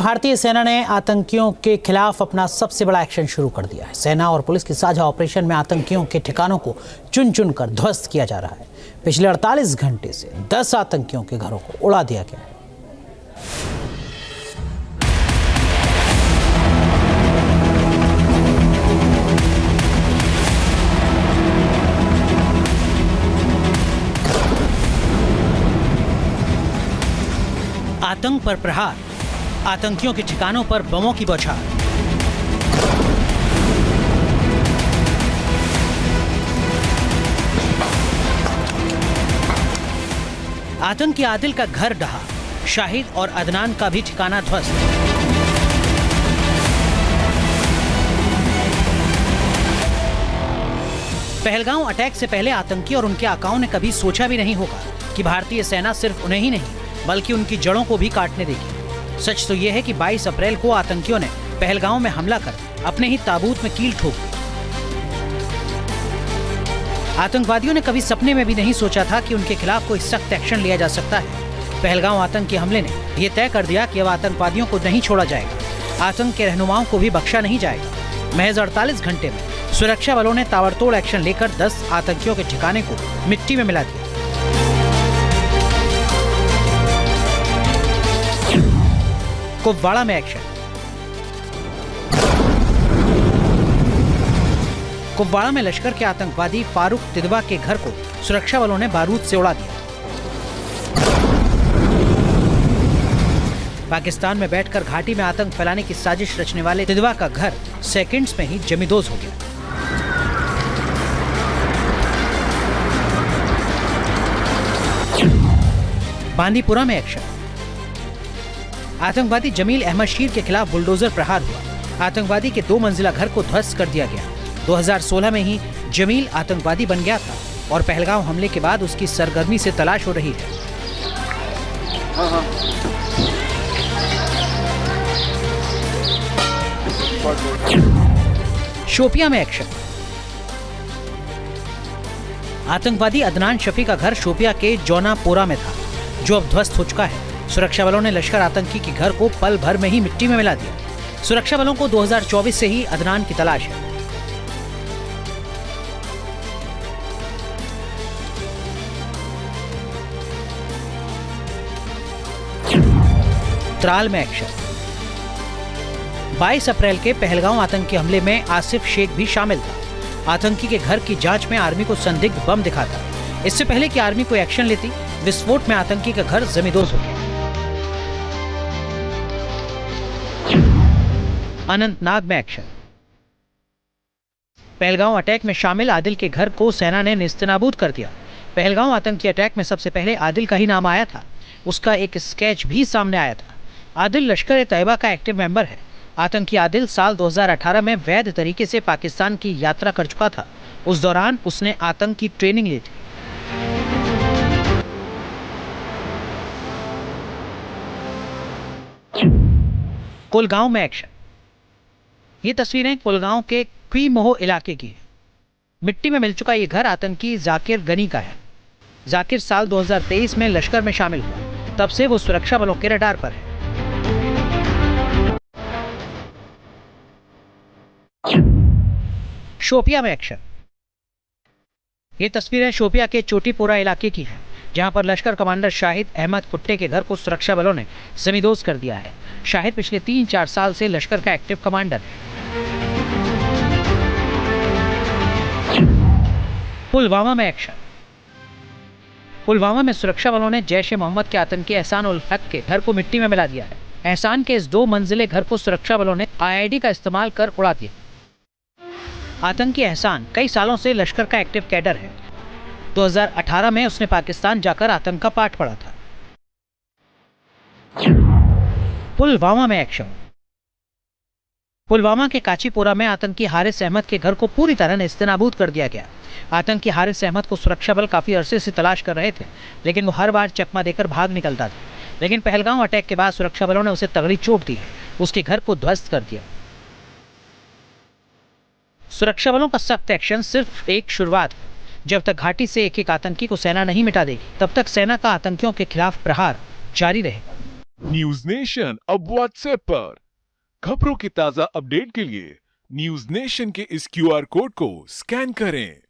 भारतीय सेना ने आतंकियों के खिलाफ अपना सबसे बड़ा एक्शन शुरू कर दिया है। सेना और पुलिस की साझा ऑपरेशन में आतंकियों के ठिकानों को चुन चुन कर ध्वस्त किया जा रहा है। पिछले 48 घंटे से 10 आतंकियों के घरों को उड़ा दिया गया है। आतंक पर प्रहार, आतंकियों के ठिकानों पर बमों की बौछार। आतंकी आदिल का घर ढहा, शाहिद और अदनान का भी ठिकाना ध्वस्त। पहलगांव अटैक से पहले आतंकी और उनके आकाओं ने कभी सोचा भी नहीं होगा कि भारतीय सेना सिर्फ उन्हें ही नहीं बल्कि उनकी जड़ों को भी काटने देगी। सच तो यह है कि 22 अप्रैल को आतंकियों ने पहलगांव में हमला कर अपने ही ताबूत में कील ठोक दी। आतंकवादियों ने कभी सपने में भी नहीं सोचा था कि उनके खिलाफ कोई सख्त एक्शन लिया जा सकता है। पहलगांव आतंकी हमले ने यह तय कर दिया कि अब आतंकवादियों को नहीं छोड़ा जाएगा, आतंक के रहनुमाओं को भी बख्शा नहीं जाएगा। महज 48 घंटे में सुरक्षा बलों ने ताबड़तोड़ एक्शन लेकर 10 आतंकियों के ठिकाने को मिट्टी में मिला दिया। कुपवाड़ा में एक्शन। कुपवाड़ा में लश्कर के आतंकवादी फारूक तिदवा के घर को सुरक्षा बलों ने बारूद से उड़ा दिया। पाकिस्तान में बैठकर घाटी में आतंक फैलाने की साजिश रचने वाले तिदवा का घर सेकंड्स में ही जमींदोज हो गया। बांदीपुरा में एक्शन। आतंकवादी जमील अहमद शीर के खिलाफ बुलडोजर प्रहार हुआ। आतंकवादी के 2 मंजिला घर को ध्वस्त कर दिया गया। 2016 में ही जमील आतंकवादी बन गया था और पहलगांव हमले के बाद उसकी सरगर्मी से तलाश हो रही है। शोपियां में एक्शन। आतंकवादी अदनान शफी का घर शोपिया के जौनापोरा में था, जो अब ध्वस्त हो चुका है। सुरक्षा बलों ने लश्कर आतंकी के घर को पल भर में ही मिट्टी में मिला दिया। सुरक्षा बलों को 2024 से ही अदनान की तलाश है। त्राल में एक्शन। 22 अप्रैल के पहलगांव आतंकी हमले में आसिफ शेख भी शामिल था। आतंकी के घर की जांच में आर्मी को संदिग्ध बम दिखा था। इससे पहले कि आर्मी कोई एक्शन लेती, विस्फोट में आतंकी का घर जमींदोज हो गया। अनंतनाग में एक्शन। पहलगांव अटैक में शामिल आदिल के घर को सेना ने नेस्तनाबूद कर दिया। पहलगांव आतंकी अटैक में सबसे पहले आदिल का ही नाम आया था। उसका एक स्केच भी सामने आया था। आदिल लश्कर-ए-तैयबा का एक्टिव मेंबर है। आतंकी आदिल साल 2018 में वैध तरीके से पाकिस्तान की यात्रा कर चुका था। उस दौरान उसने आतंक की ट्रेनिंग ली थी। कुलगांव में एक्शन। ये तस्वीरें कुलगांव के क्वीमोह इलाके की है। मिट्टी में मिल चुका ये घर आतंकी जाकिर गनी का है। जाकिर साल 2023 में लश्कर में शामिल हुआ। तब से वो सुरक्षा बलों के रडार पर है। शोपिया में एक्शन। ये तस्वीरें शोपिया के चोटीपोरा इलाके की हैं, जहां पर लश्कर कमांडर शाहिद अहमद कुट्टे के घर को सुरक्षा बलों ने जमींदोज कर दिया है। शाहिद पिछले 3-4 साल से लश्कर का एक्टिव कमांडर है। पुलवामा में एक्शन। पुलवामा में सुरक्षा बलों ने जैश ए मोहम्मद के आतंकी एहसान उल हक के घर को मिट्टी में मिला दिया है। एहसान के इस 2 मंजिले घर को सुरक्षा बलों ने आईईडी का इस्तेमाल कर उड़ा दिया। आतंकी एहसान कई सालों से लश्कर का एक्टिव कैडर है। 2018 में उसने पाकिस्तान जाकर आतंक का पाठ पढ़ा था। पुलवामा में एक्शन। पुलवामा के काचीपुरा में आतंकी हारिस अहमद के घर को पूरी तरह नेस्तनाबूद कर दिया गया। आतंकी हारिस अहमद को सुरक्षा बल काफी अरसे से तलाश कर रहे थे, लेकिन वो हर बार चकमा देकर भाग निकलता था। लेकिन पहलगांव अटैक के बाद सुरक्षा बलों ने उसे तगड़ी चोट दी, उसके घर को ध्वस्त कर दिया। सुरक्षा बलों का सख्त एक्शन सिर्फ एक शुरुआत है। जब तक घाटी से एक एक आतंकी को सेना नहीं मिटा देगी, तब तक सेना का आतंकियों के खिलाफ प्रहार जारी रहेगा। न्यूज नेशन अब व्हाट्सएप पर। खबरों की ताजा अपडेट के लिए न्यूज नेशन के इस क्यूआर कोड को स्कैन करें।